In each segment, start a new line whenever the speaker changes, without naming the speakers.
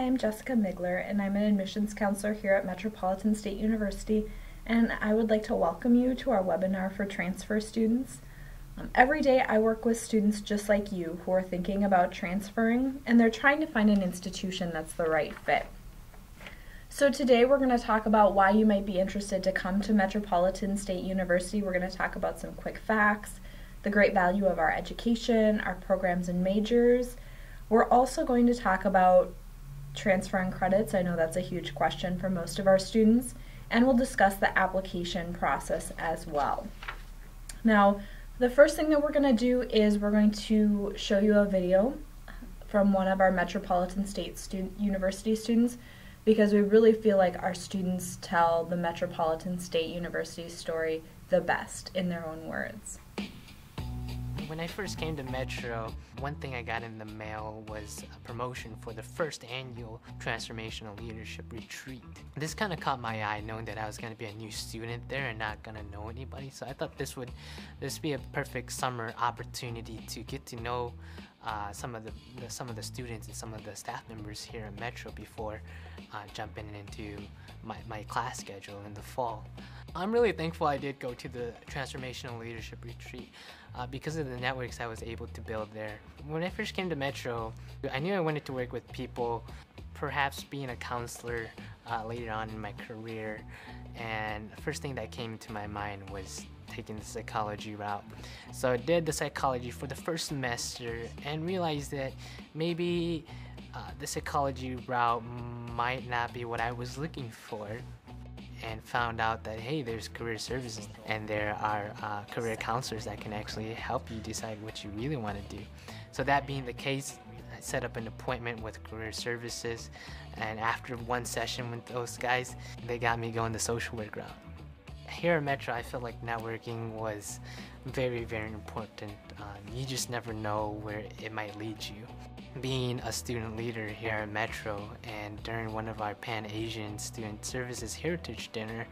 I'm Jessica Migler, and I'm an admissions counselor here at Metropolitan State University, and I would like to welcome you to our webinar for transfer students. Every day I work with students just like you who are thinking about transferring, and they're trying to find an institution that's the right fit. So today we're going to talk about why you might be interested to come to Metropolitan State University. We're going to talk about some quick facts, the great value of our education, our programs and majors. We're also going to talk about transferring credits. I know that's a huge question for most of our students, and we'll discuss the application process as well. Now, the first thing that we're going to do is we're going to show you a video from one of our Metropolitan State University students, because we really feel like our students tell the Metropolitan State University story the best in their own words.
When I first came to Metro, one thing I got in the mail was a promotion for the first annual Transformational Leadership Retreat. This kind of caught my eye, knowing that I was going to be a new student there and not going to know anybody. So I thought this be a perfect summer opportunity to get to know some of the students and some of the staff members here at Metro before jumping into my class schedule in the fall. I'm really thankful I did go to the Transformational Leadership Retreat because of the networks I was able to build there. When I first came to Metro, I knew I wanted to work with people, perhaps being a counselor later on in my career, and the first thing that came to my mind was taking the psychology route. So I did the psychology for the first semester and realized that maybe the psychology route might not be what I was looking for, and found out that, hey, there's career services and there are career counselors that can actually help you decide what you really want to do. So that being the case, I set up an appointment with career services, and after one session with those guys, they got me going the social work route. Here at Metro, I felt like networking was very, very important. You just never know where it might lead you. Being a student leader here at Metro, and during one of our Pan-Asian Student Services Heritage Dinner,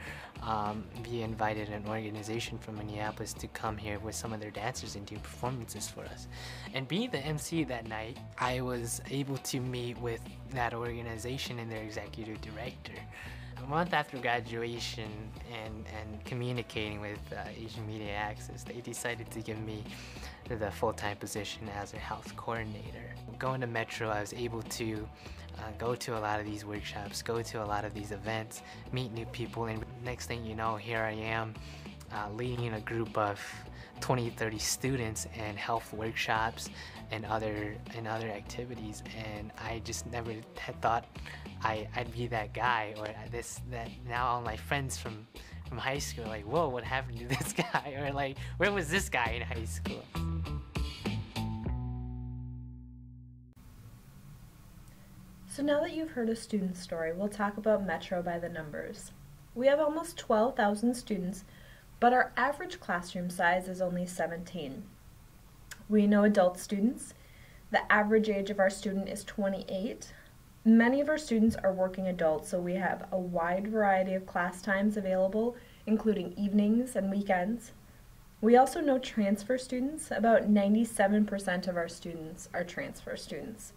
we invited an organization from Minneapolis to come here with some of their dancers and do performances for us. And being the MC that night, I was able to meet with that organization and their executive director. A month after graduation and communicating with Asian Media Access, they decided to give me the full-time position as a health coordinator. Going to Metro, I was able to go to a lot of these workshops, go to a lot of these events, meet new people, and next thing you know, here I am leading a group of 20-30 students in health workshops and other activities, and I just never had thought I'd be that guy, or that now all my friends from high school are like, whoa, what happened to this guy? Or like, where was this guy in high school?
So now that you've heard a student story, we'll talk about Metro by the numbers. We have almost 12,000 students, but our average classroom size is only 17. We know adult students. The average age of our student is 28. Many of our students are working adults, so we have a wide variety of class times available, including evenings and weekends. We also know transfer students. About 97% of our students are transfer students.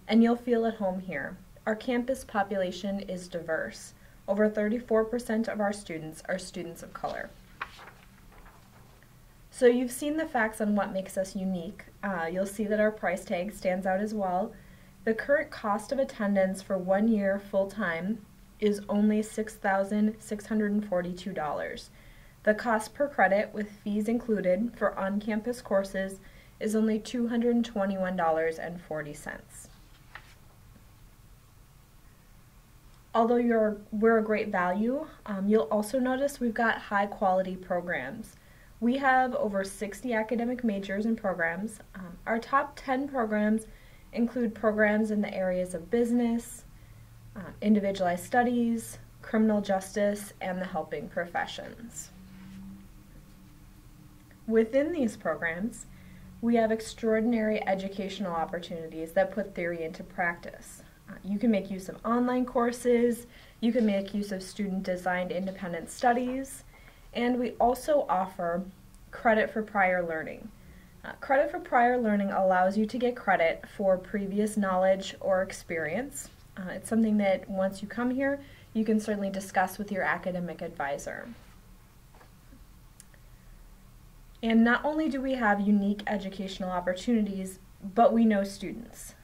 And you'll feel at home here. Our campus population is diverse. Over 34% of our students are students of color. So you've seen the facts on what makes us unique. You'll see that our price tag stands out as well. The current cost of attendance for 1 year full-time is only $6,642. The cost per credit, with fees included, for on-campus courses is only $221.40. Although we're a great value, you'll also notice we've got high-quality programs. We have over 60 academic majors and programs. Our top 10 programs include programs in the areas of business, individualized studies, criminal justice, and the helping professions. Within these programs, we have extraordinary educational opportunities that put theory into practice. You can make use of online courses, you can make use of student-designed independent studies, and we also offer credit for prior learning. Credit for prior learning allows you to get credit for previous knowledge or experience. It's something that once you come here, you can certainly discuss with your academic advisor. And not only do we have unique educational opportunities, but we know students.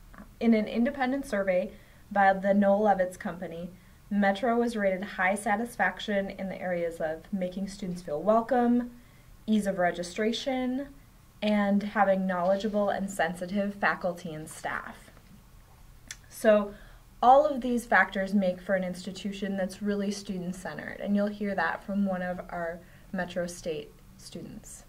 In an independent survey by the Noel Levitz Company, Metro was rated high satisfaction in the areas of making students feel welcome, ease of registration, and having knowledgeable and sensitive faculty and staff. So all of these factors make for an institution that's really student-centered, and you'll hear that from one of our Metro State students.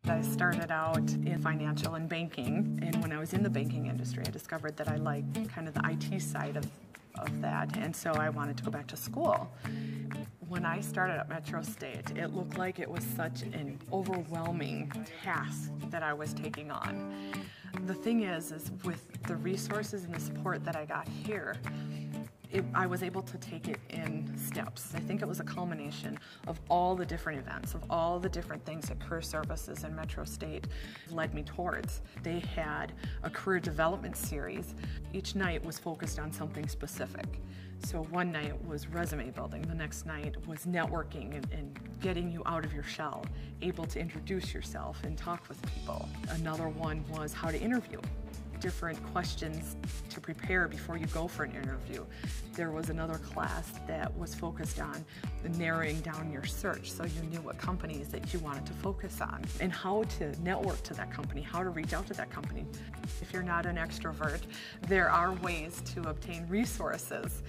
I started out in financial and banking, and when I was in the banking industry, I discovered that I liked kind of the IT side of that, and so I wanted to go back to school. When I started at Metro State, it looked like it was such an overwhelming task that I was taking on. The thing is with the resources and the support that I got here, I was able to take it in steps. I think it was a culmination of all the different events, of all the different things that Career Services and Metro State led me towards. They had a career development series. Each night was focused on something specific. So one night was resume building, the next night was networking and getting you out of your shell, able to introduce yourself and talk with people. Another one was how to interview. Different questions to prepare before you go for an interview. There was another class that was focused on narrowing down your search so you knew what companies that you wanted to focus on and how to network to that company, how to reach out to that company. If you're not an extrovert, there are ways to obtain resources.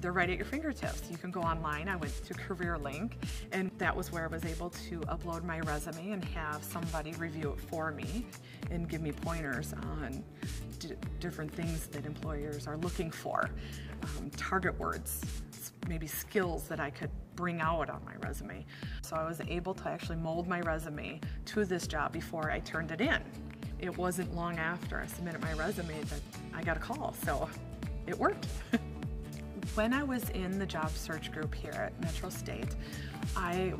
They're right at your fingertips. You can go online. I went to CareerLink, and that was where I was able to upload my resume and have somebody review it for me and give me pointers on different things that employers are looking for, target words, maybe skills that I could bring out on my resume. So I was able to actually mold my resume to this job before I turned it in. It wasn't long after I submitted my resume that I got a call, so it worked. When I was in the job search group here at Metro State,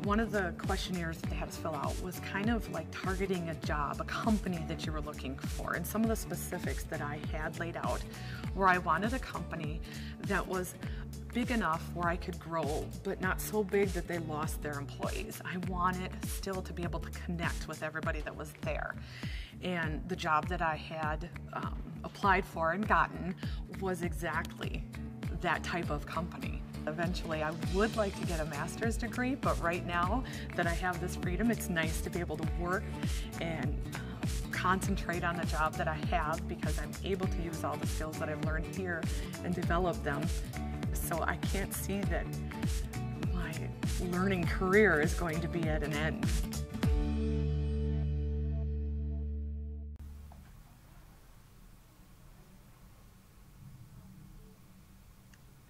one of the questionnaires that they had us fill out was kind of like targeting a job, a company that you were looking for. And some of the specifics that I had laid out were I wanted a company that was big enough where I could grow, but not so big that they lost their employees. I wanted still to be able to connect with everybody that was there. And the job that I had applied for and gotten was exactly that type of company. Eventually, I would like to get a master's degree, but right now that I have this freedom, it's nice to be able to work and concentrate on the job that I have because I'm able to use all the skills that I've learned here and develop them. So I can't see that my learning career is going to be at an end.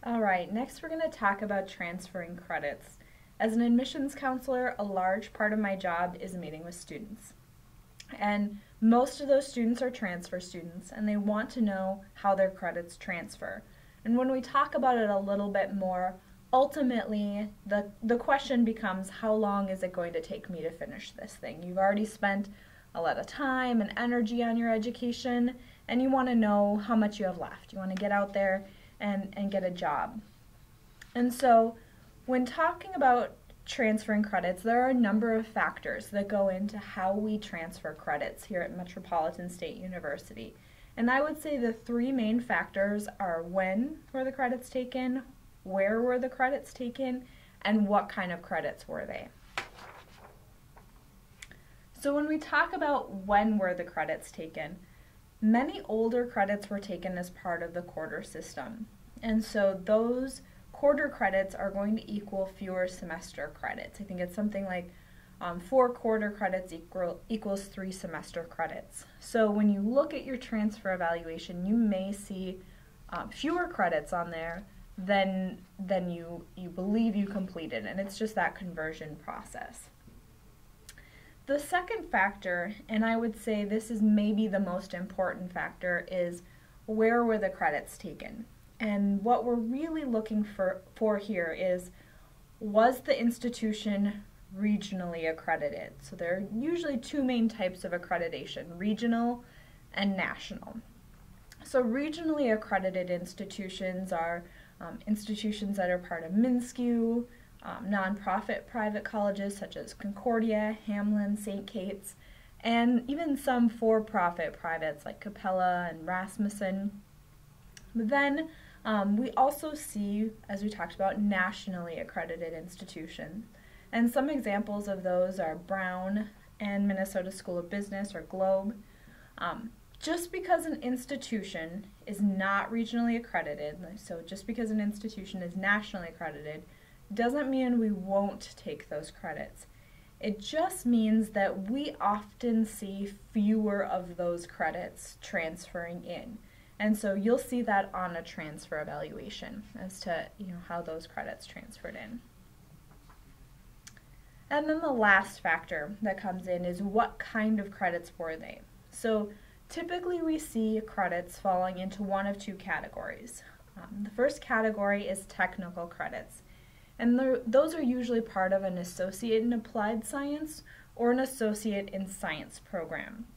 All right, next we're going to talk about transferring credits. As an admissions counselor, a large part of my job is meeting with students. And most of those students are transfer students, and they want to know how their credits transfer. And when we talk about it a little bit more, ultimately the question becomes, how long is it going to take me to finish this thing? You've already spent a lot of time and energy on your education, and you want to know how much you have left. You want to get out there and get a job. And so when talking about transferring credits, there are a number of factors that go into how we transfer credits here at Metropolitan State University. And I would say the three main factors are when were the credits taken, where were the credits taken, and what kind of credits were they. So when we talk about when were the credits taken, many older credits were taken as part of the quarter system. And so those quarter credits are going to equal fewer semester credits. I think it's something like 4 quarter credits equals 3 semester credits. So when you look at your transfer evaluation, you may see fewer credits on there than you believe you completed, and it's just that conversion process. The second factor, and I would say this is maybe the most important factor, is where were the credits taken? And what we're really looking for here is, was the institution regionally accredited. So there are usually two main types of accreditation, regional and national. So regionally accredited institutions are institutions that are part of MNSCU, nonprofit private colleges such as Concordia, Hamlin, St. Kate's, and even some for-profit privates like Capella and Rasmussen. But then we also see, as we talked about, nationally accredited institutions. And some examples of those are Brown and Minnesota School of Business, or Globe. Just because an institution is not regionally accredited, so just because an institution is nationally accredited, doesn't mean we won't take those credits. It just means that we often see fewer of those credits transferring in. And so you'll see that on a transfer evaluation as to how those credits transferred in. And then the last factor that comes in is what kind of credits were they? So typically we see credits falling into one of two categories. The first category is technical credits. And those are usually part of an associate in applied science or an associate in science program.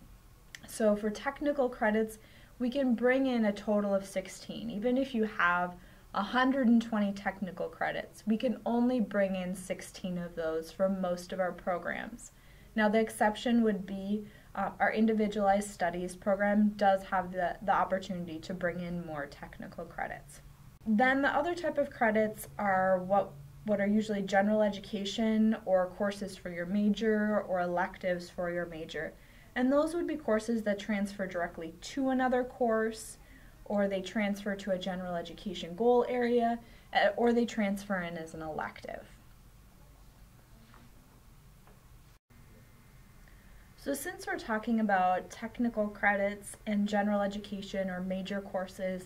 So for technical credits, we can bring in a total of 16. Even if you have 120 technical credits, we can only bring in 16 of those for most of our programs. Now the exception would be our individualized studies program does have the opportunity to bring in more technical credits. Then the other type of credits are what are usually general education or courses for your major or electives for your major. And those would be courses that transfer directly to another course, or they transfer to a general education goal area, or they transfer in as an elective. So since we're talking about technical credits and general education or major courses,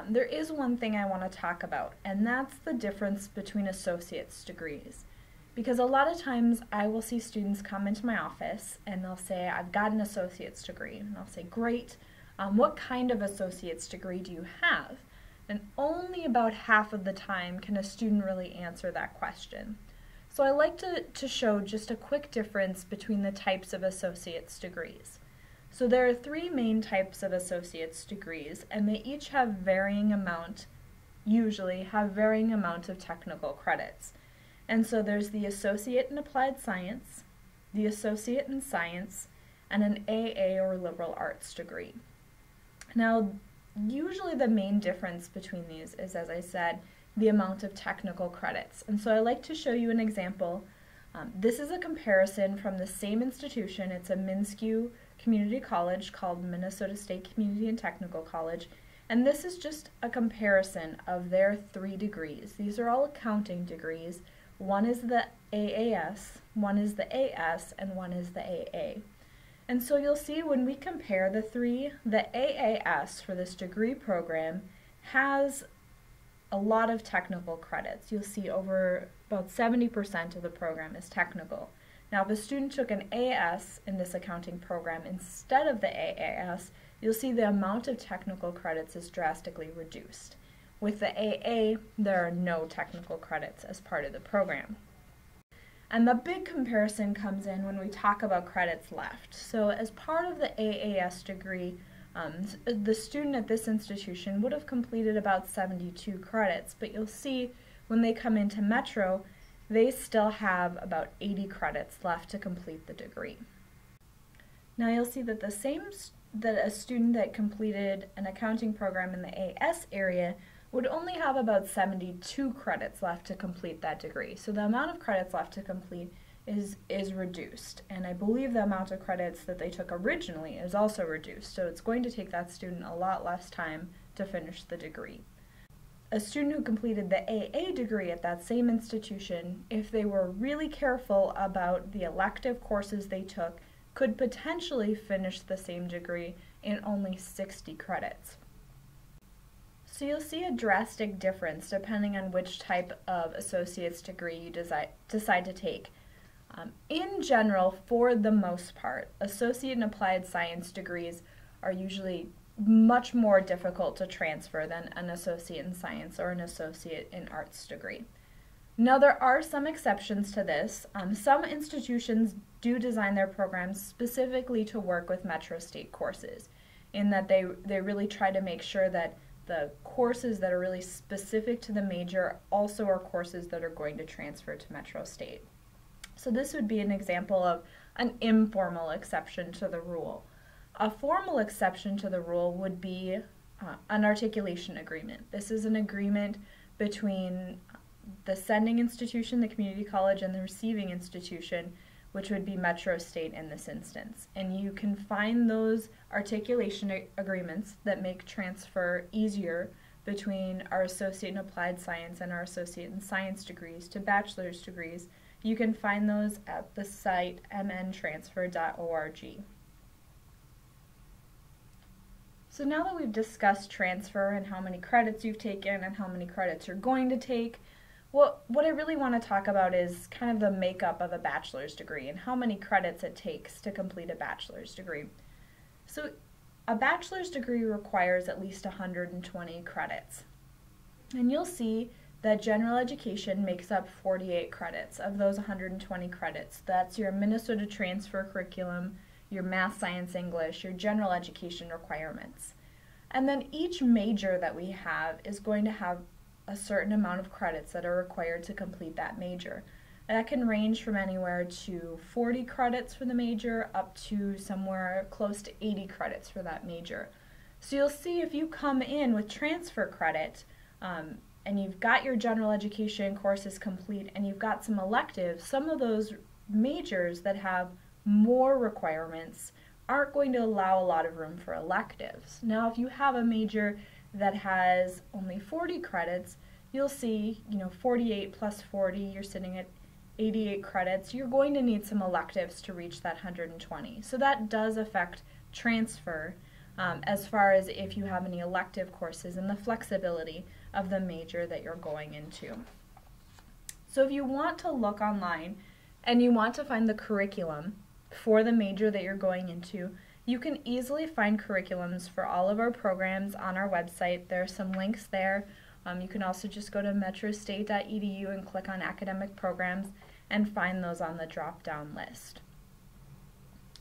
there is one thing I want to talk about, and that's the difference between associate's degrees. Because a lot of times I will see students come into my office and they'll say, I've got an associate's degree. And I'll say, great, what kind of associate's degree do you have? And only about half of the time can a student really answer that question. So I like to show just a quick difference between the types of associate's degrees. So there are three main types of associate's degrees, and they each have usually have varying amount of technical credits. And so there's the associate in applied science, the associate in science, and an AA or liberal arts degree. Now, usually the main difference between these is, as I said, the amount of technical credits. And so I like to show you an example. This is a comparison from the same institution. It's a MNSCU community college called Minnesota State Community and Technical College. And this is just a comparison of their 3 degrees. These are all accounting degrees. One is the AAS, one is the AS, and one is the AA. And so you'll see when we compare the 3, the AAS for this degree program has a lot of technical credits. You'll see over about 70% of the program is technical. Now if a student took an AS in this accounting program instead of the AAS, you'll see the amount of technical credits is drastically reduced. With the AA, there are no technical credits as part of the program. And the big comparison comes in when we talk about credits left. So as part of the AAS degree, the student at this institution would have completed about 72 credits, but you'll see when they come into Metro, they still have about 80 credits left to complete the degree. Now you'll see that a student that completed an accounting program in the AS area would only have about 72 credits left to complete that degree. So the amount of credits left to complete is reduced, and I believe the amount of credits that they took originally is also reduced, so it's going to take that student a lot less time to finish the degree. A student who completed the AA degree at that same institution, if they were really careful about the elective courses they took, could potentially finish the same degree in only 60 credits. So you'll see a drastic difference depending on which type of associate's degree you decide to take. In general, for the most part, associate in applied science degrees are usually much more difficult to transfer than an associate in science or an associate in arts degree. Now there are some exceptions to this. Some institutions do design their programs specifically to work with Metro State courses, in that they really try to make sure that the courses that are really specific to the major also are courses that are going to transfer to Metro State. So this would be an example of an informal exception to the rule. A formal exception to the rule would be an articulation agreement. This is an agreement between the sending institution, the community college, and the receiving institution, which would be Metro State in this instance. And you can find those articulation agreements that make transfer easier between our associate in applied science and our associate in science degrees to bachelor's degrees. You can find those at the site mntransfer.org. So now that we've discussed transfer and how many credits you've taken and how many credits you're going to take, what I really want to talk about is kind of the makeup of a bachelor's degree and how many credits it takes to complete a bachelor's degree. So a bachelor's degree requires at least 120 credits. And you'll see that general education makes up 48 credits of those 120 credits. That's your Minnesota transfer curriculum, your math, science, English, your general education requirements. And then each major that we have is going to have a certain amount of credits that are required to complete that major. And that can range from anywhere to 40 credits for the major up to somewhere close to 80 credits for that major. So you'll see if you come in with transfer credit and you've got your general education courses complete and you've got some electives, some of those majors that have more requirements aren't going to allow a lot of room for electives. Now if you have a major that has only 40 credits, you'll see, 48 plus 40, you're sitting at 88 credits. You're going to need some electives to reach that 120. So that does affect transfer as far as if you have any elective courses and the flexibility of the major that you're going into. So if you want to look online and you want to find the curriculum for the major that you're going into, you can easily find curriculums for all of our programs on our website. There are some links there. You can also just go to metrostate.edu and click on academic programs and find those on the drop-down list.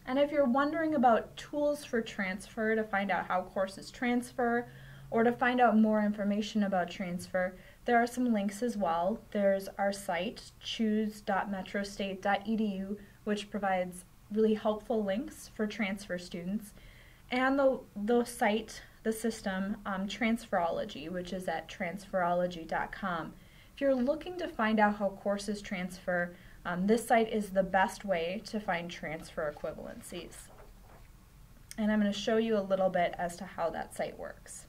And if you're wondering about tools for transfer to find out how courses transfer or to find out more information about transfer, there are some links as well. There's our site, choose.metrostate.edu, which provides really helpful links for transfer students, and the site, the system, Transferology, which is at transferology.com. If you're looking to find out how courses transfer, this site is the best way to find transfer equivalencies. And I'm going to show you a little bit as to how that site works.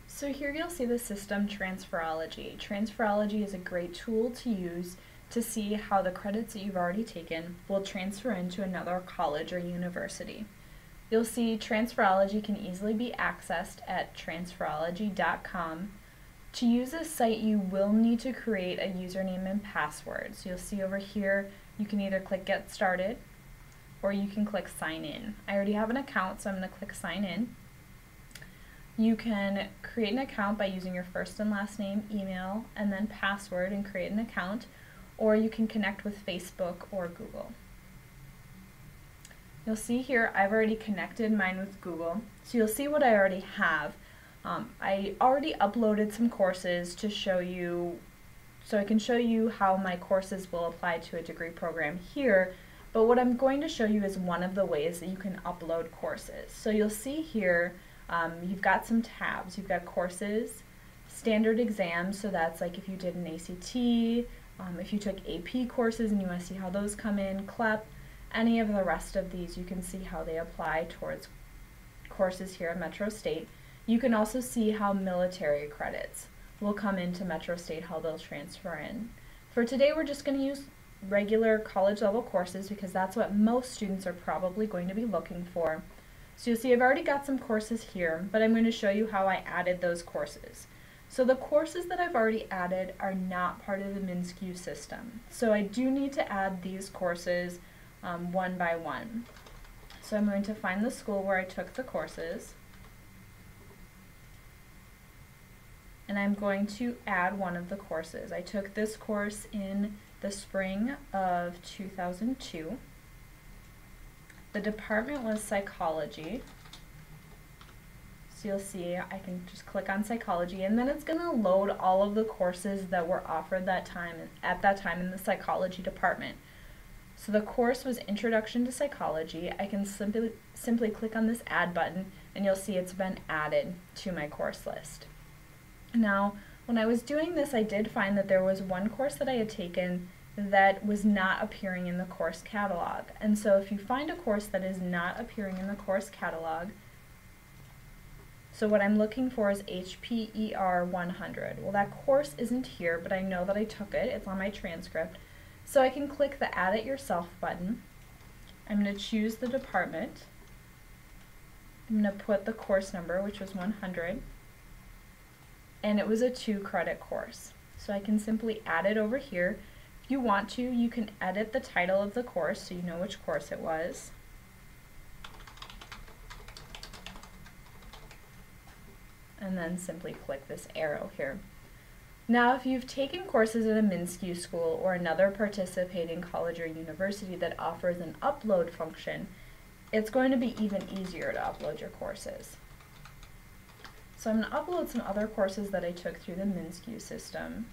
So here you'll see the system Transferology. Transferology is a great tool to use to see how the credits that you've already taken will transfer into another college or university. You'll see Transferology can easily be accessed at transferology.com. To use this site, you will need to create a username and password. So you'll see over here, you can either click Get Started or you can click Sign In. I already have an account, so I'm going to click Sign In. You can create an account by using your first and last name, email, and then password and create an account, or you can connect with Facebook or Google. You'll see here I've already connected mine with Google, so you'll see what I already have. I already uploaded some courses to show you, so I can show you how my courses will apply to a degree program here, but what I'm going to show you is one of the ways that you can upload courses. So you'll see here you've got some tabs. You've got courses, standard exams, so that's like if you did an ACT, if you took AP courses and you want to see how those come in, CLEP, any of the rest of these, you can see how they apply towards courses here at Metro State. You can also see how military credits will come into Metro State, how they'll transfer in. For today, we're just going to use regular college level courses because that's what most students are probably going to be looking for. So you'll see I've already got some courses here, but I'm going to show you how I added those courses. So the courses that I've already added are not part of the MnSCU system. So I do need to add these courses one by one. So I'm going to find the school where I took the courses. and I'm going to add one of the courses. I took this course in the spring of 2002. The department was psychology. So you'll see I can just click on psychology, and then it's going to load all of the courses that were offered at that time in the psychology department. So the course was Introduction to Psychology. I can simply click on this add button, and you'll see it's been added to my course list. Now, when I was doing this, I did find that there was one course that I had taken that was not appearing in the course catalog. And so if you find a course that is not appearing in the course catalog, so what I'm looking for is HPER 100. Well, that course isn't here, but I know that I took it. It's on my transcript. So I can click the Add It Yourself button. I'm going to choose the department. I'm going to put the course number, which was 100. And it was a 2-credit course. So I can simply add it over here. If you want to, you can edit the title of the course so you know which course it was. And then simply click this arrow here. Now, if you've taken courses at a MnSCU school or another participating college or university that offers an upload function, it's going to be even easier to upload your courses. So I'm going to upload some other courses that I took through the MnSCU system.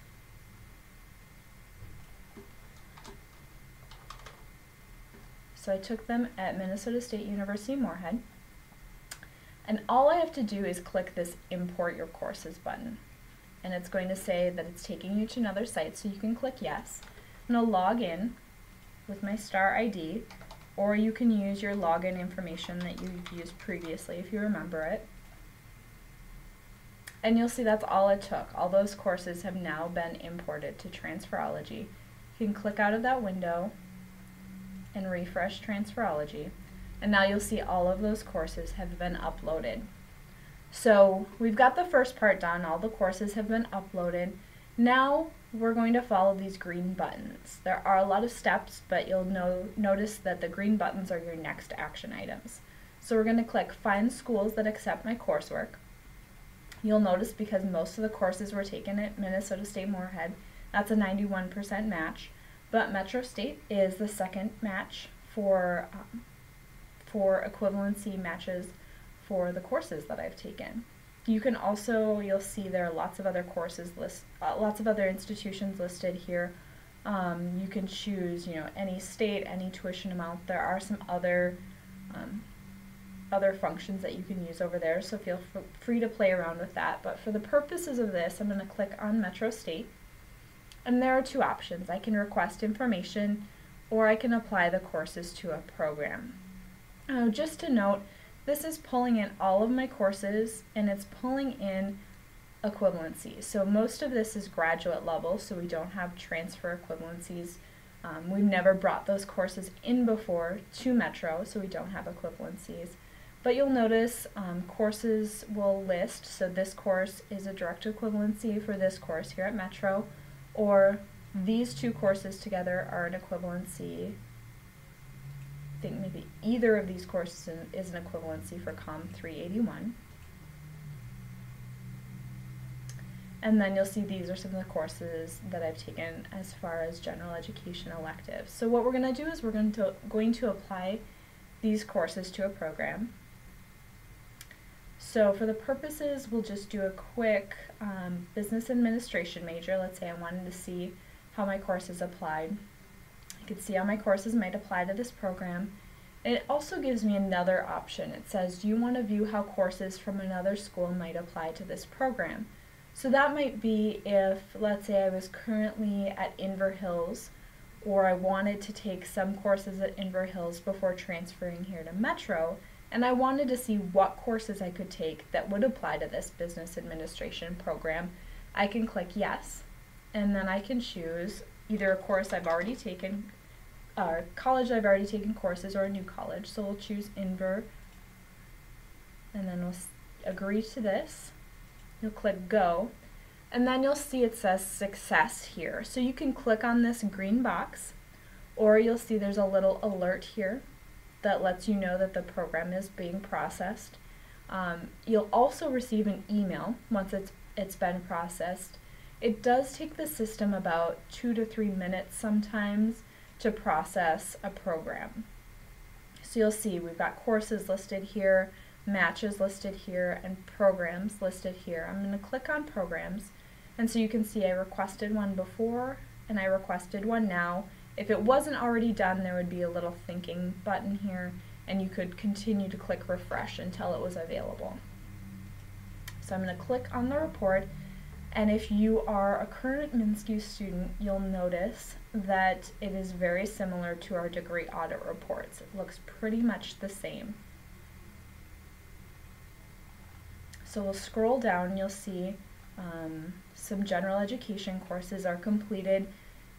So I took them at Minnesota State University Moorhead. And all I have to do is click this Import Your Courses button. And it's going to say that it's taking you to another site, so you can click yes. I'm going to log in with my star ID, or you can use your login information that you've used previously if you remember it. And you'll see that's all it took. All those courses have now been imported to Transferology. You can click out of that window and refresh Transferology. And now you'll see all of those courses have been uploaded. So we've got the first part done. All the courses have been uploaded. Now we're going to follow these green buttons. There are a lot of steps, but you'll notice that the green buttons are your next action items. So we're going to click Find Schools that Accept My Coursework. You'll notice because most of the courses were taken at Minnesota State Moorhead, that's a 91% match. But Metro State is the second match for equivalency matches for the courses that I've taken. You can also, you'll see there are lots of other courses lots of other institutions listed here. You can choose, any state, any tuition amount. There are some other functions that you can use over there, so feel free to play around with that. But for the purposes of this, I'm going to click on Metro State, and there are two options. I can request information, or I can apply the courses to a program. Just to note, this is pulling in all of my courses, and it's pulling in equivalencies. So most of this is graduate level, so we don't have transfer equivalencies. We've never brought those courses in before to Metro, so we don't have equivalencies. But you'll notice courses will list, so this course is a direct equivalency for this course here at Metro, or these two courses together are an equivalency. I think maybe either of these courses is an equivalency for COM 381. And then you'll see these are some of the courses that I've taken as far as general education electives. So what we're going to do is we're going to apply these courses to a program. So for the purposes, we'll just do a quick business administration major. Let's say I wanted to see how my courses applied. I could see how my courses might apply to this program. And it also gives me another option. It says, do you want to view how courses from another school might apply to this program? So that might be if, let's say I was currently at Inver Hills, or I wanted to take some courses at Inver Hills before transferring here to Metro, and I wanted to see what courses I could take that would apply to this business administration program. I can click yes, and then I can choose either a course I've already taken, college I've already taken courses, or a new college. So we'll choose Inver, and then we'll agree to this. You'll click go, and then you'll see it says success here. So you can click on this green box, or you'll see there's a little alert here that lets you know that the program is being processed. You'll also receive an email once it's been processed. It does take the system about 2 to 3 minutes sometimes to process a program. So you'll see we've got courses listed here, matches listed here, and programs listed here. I'm going to click on programs, and so you can see I requested one before and I requested one now. If it wasn't already done, there would be a little thinking button here, and you could continue to click refresh until it was available. So I'm going to click on the report, and if you are a current MnSCU student, you'll notice that it is very similar to our degree audit reports. It looks pretty much the same. So we'll scroll down, you'll see some general education courses are completed.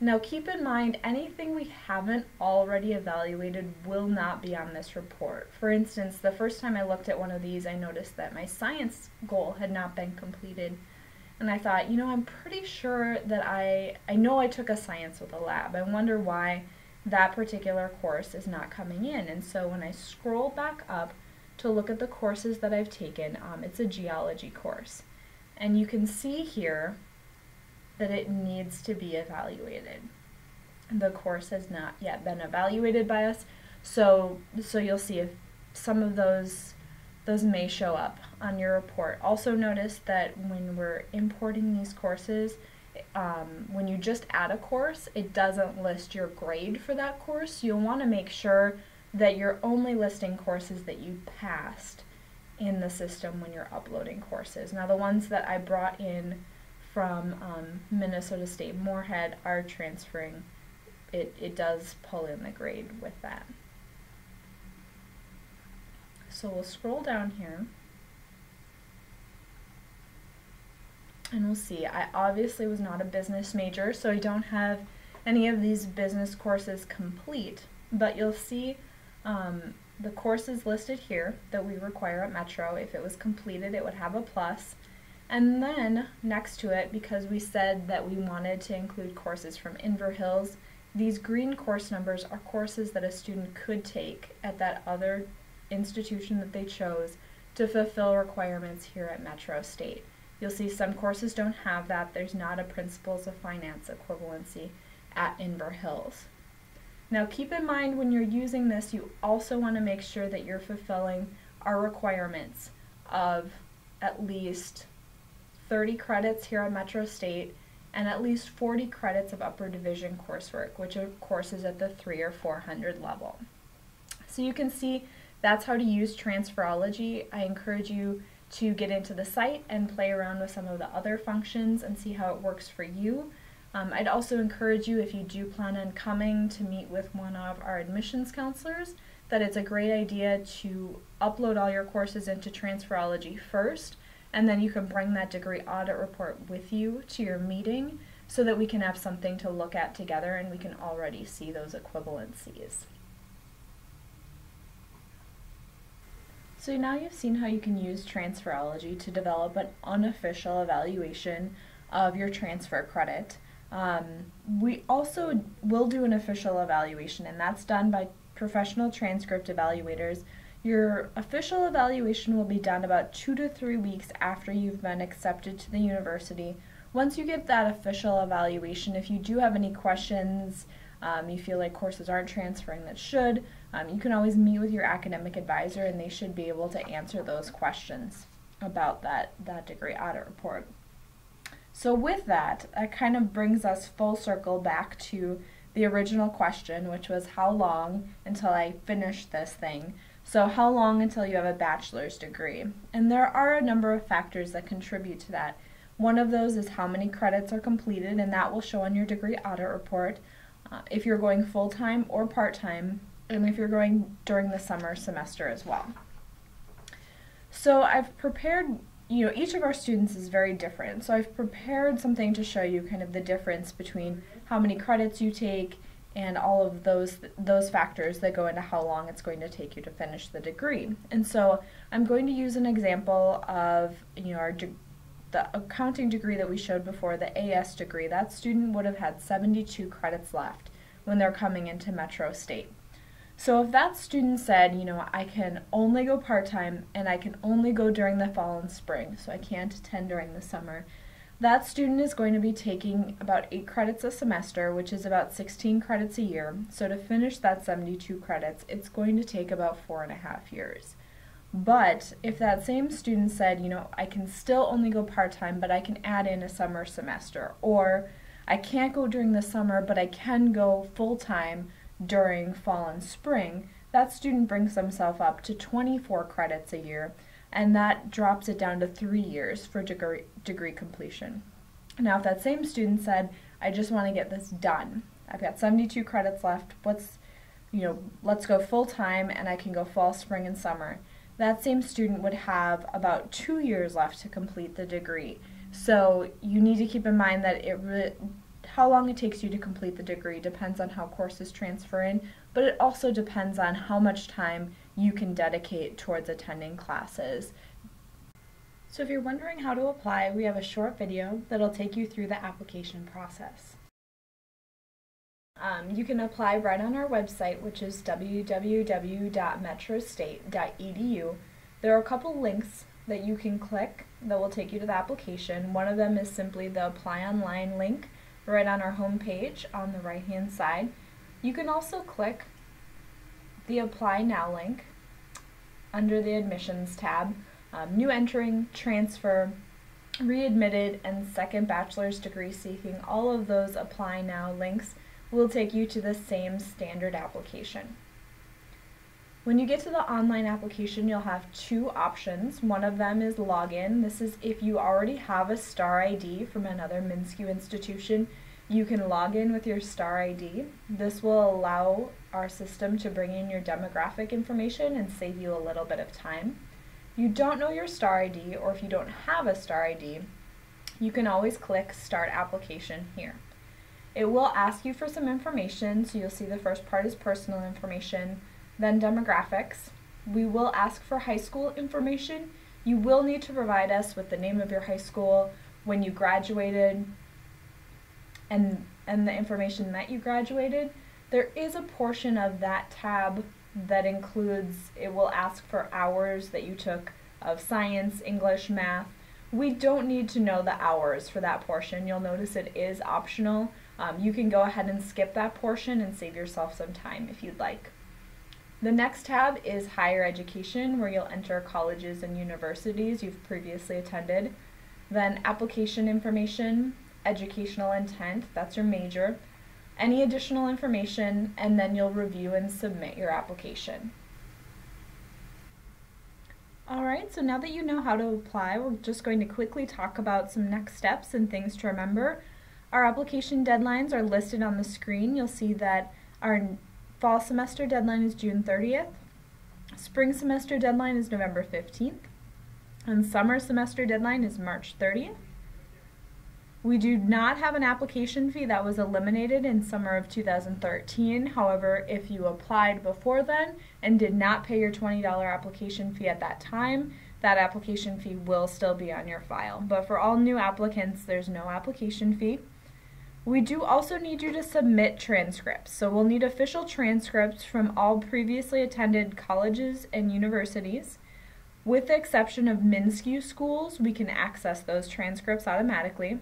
Now keep in mind, anything we haven't already evaluated will not be on this report. For instance, the first time I looked at one of these, I noticed that my science goal had not been completed. And I thought, you know, I'm pretty sure that I know I took a science with a lab. I wonder why that particular course is not coming in. And so when I scroll back up to look at the courses that I've taken, it's a geology course. And you can see here that it needs to be evaluated. The course has not yet been evaluated by us, so you'll see if some of those may show up on your report. Also notice that when we're importing these courses, when you just add a course, it doesn't list your grade for that course. You'll want to make sure that you're only listing courses that you passed in the system when you're uploading courses. Now the ones that I brought in from Minnesota State Moorhead are transferring. It does pull in the grade with that. So we'll scroll down here and we'll see. I obviously was not a business major, so I don't have any of these business courses complete, but you'll see the courses listed here that we require at Metro. If it was completed, it would have a plus. And then next to it, because we said that we wanted to include courses from Inver Hills, these green course numbers are courses that a student could take at that other institution that they chose to fulfill requirements here at Metro State. You'll see some courses don't have that. There's not a Principles of Finance equivalency at Inver Hills. Now keep in mind when you're using this, you also want to make sure that you're fulfilling our requirements of at least 30 credits here at Metro State and at least 40 credits of upper division coursework, which are courses at the 300 or 400 level. So you can see that's how to use Transferology. I encourage you to get into the site and play around with some of the other functions and see how it works for you. I'd also encourage you, if you do plan on coming to meet with one of our admissions counselors, that it's a great idea to upload all your courses into Transferology first, and then you can bring that degree audit report with you to your meeting so that we can have something to look at together and we can already see those equivalencies. So now you've seen how you can use Transferology to develop an unofficial evaluation of your transfer credit. We also will do an official evaluation, and that's done by professional transcript evaluators. Your official evaluation will be done about 2 to 3 weeks after you've been accepted to the university. Once you get that official evaluation, if you do have any questions, you feel like courses aren't transferring that should, you can always meet with your academic advisor and they should be able to answer those questions about that degree audit report. So with that, that kind of brings us full circle back to the original question, which was how long until I finish this thing? So how long until you have a bachelor's degree? And there are a number of factors that contribute to that. One of those is how many credits are completed, and that will show on your degree audit report if you're going full-time or part-time, and if you're going during the summer semester as well. So I've prepared, each of our students is very different, so I've prepared something to show you kind of the difference between how many credits you take and all of those factors that go into how long it's going to take you to finish the degree. And so I'm going to use an example of the accounting degree that we showed before, the AS degree. That student would have had 72 credits left when they're coming into Metro State. So if that student said, I can only go part-time and I can only go during the fall and spring, so I can't attend during the summer, that student is going to be taking about 8 credits a semester, which is about 16 credits a year. So to finish that 72 credits, it's going to take about 4.5 years. But if that same student said, I can still only go part-time, but I can add in a summer semester, or I can't go during the summer, but I can go full-time during fall and spring, that student brings themselves up to 24 credits a year, and that drops it down to 3 years for degree completion. Now, if that same student said, I just want to get this done, I've got 72 credits left, let's go full-time and I can go fall, spring, and summer, that same student would have about 2 years left to complete the degree. So you need to keep in mind that how long it takes you to complete the degree depends on how courses transfer in, but it also depends on how much time you can dedicate towards attending classes. So if you're wondering how to apply, we have a short video that'll take you through the application process. You can apply right on our website, which is www.metrostate.edu. There are a couple links that you can click that will take you to the application. One of them is simply the Apply Online link right on our home page on the right hand side. You can also click the Apply Now link under the Admissions tab. New entering, transfer, readmitted, and second bachelor's degree seeking, all of those Apply Now links will take you to the same standard application. When you get to the online application, you'll have 2 options. One of them is login. This is if you already have a STAR ID from another MnSCU institution, you can log in with your STAR ID. This will allow our system to bring in your demographic information and save you a little bit of time. If you don't know your STAR ID, or if you don't have a STAR ID, you can always click Start Application here. It will ask you for some information, so you'll see the first part is personal information, then demographics. We will ask for high school information. You will need to provide us with the name of your high school, when you graduated, and the information that you graduated. There is a portion of that tab that includes, it will ask for hours that you took of science, English, math. We don't need to know the hours for that portion. You'll notice it is optional. You can go ahead and skip that portion and save yourself some time if you'd like. The next tab is Higher Education, where you'll enter colleges and universities you've previously attended. Then Application Information, Educational Intent, that's your major, any additional information, and then you'll review and submit your application. Alright, so now that you know how to apply, we're just going to quickly talk about some next steps and things to remember. Our application deadlines are listed on the screen. You'll see that our fall semester deadline is June 30th, spring semester deadline is November 15th, and summer semester deadline is March 30th. We do not have an application fee. That was eliminated in summer of 2013. However, if you applied before then and did not pay your $20 application fee at that time, that application fee will still be on your file. But for all new applicants, there's no application fee. We do also need you to submit transcripts. So we'll need official transcripts from all previously attended colleges and universities. With the exception of MnSCU schools, we can access those transcripts automatically.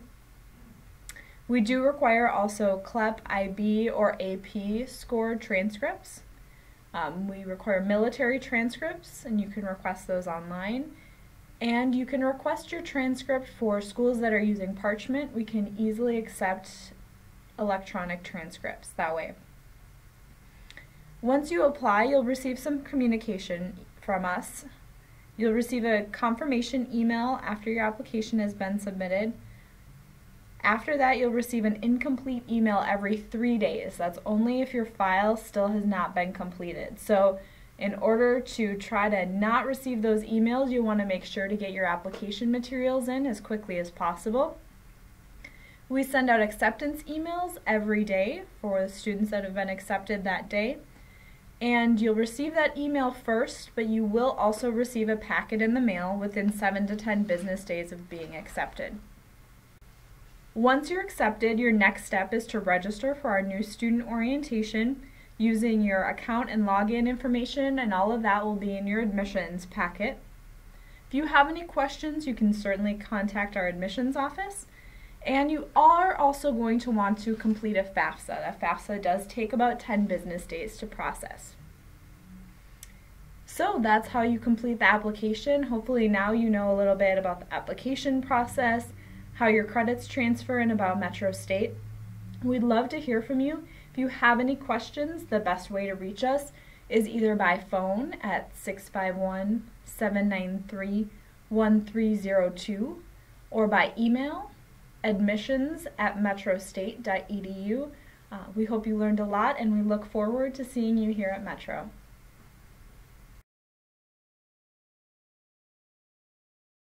We do require also CLEP, IB, or AP scored transcripts. We require military transcripts, and you can request those online. And you can request your transcript for schools that are using parchment. We can easily accept electronic transcripts that way. Once you apply, you'll receive some communication from us. You'll receive a confirmation email after your application has been submitted. After that, you'll receive an incomplete email every 3 days. That's only if your file still has not been completed. So in order to try to not receive those emails, you want to make sure to get your application materials in as quickly as possible. We send out acceptance emails every day for the students that have been accepted that day. And you'll receive that email first, but you will also receive a packet in the mail within 7 to 10 business days of being accepted. Once you're accepted, your next step is to register for our new student orientation. using your account and login information, and all of that will be in your admissions packet. If you have any questions, you can certainly contact our admissions office. And you are also going to want to complete a FAFSA. A FAFSA does take about 10 business days to process. So that's how you complete the application. Hopefully now you know a little bit about the application process, how your credits transfer, and about Metro State. We'd love to hear from you. If you have any questions, the best way to reach us is either by phone at 651-793-1302 or by email, admissions@metrostate.edu. We hope you learned a lot, and we look forward to seeing you here at Metro.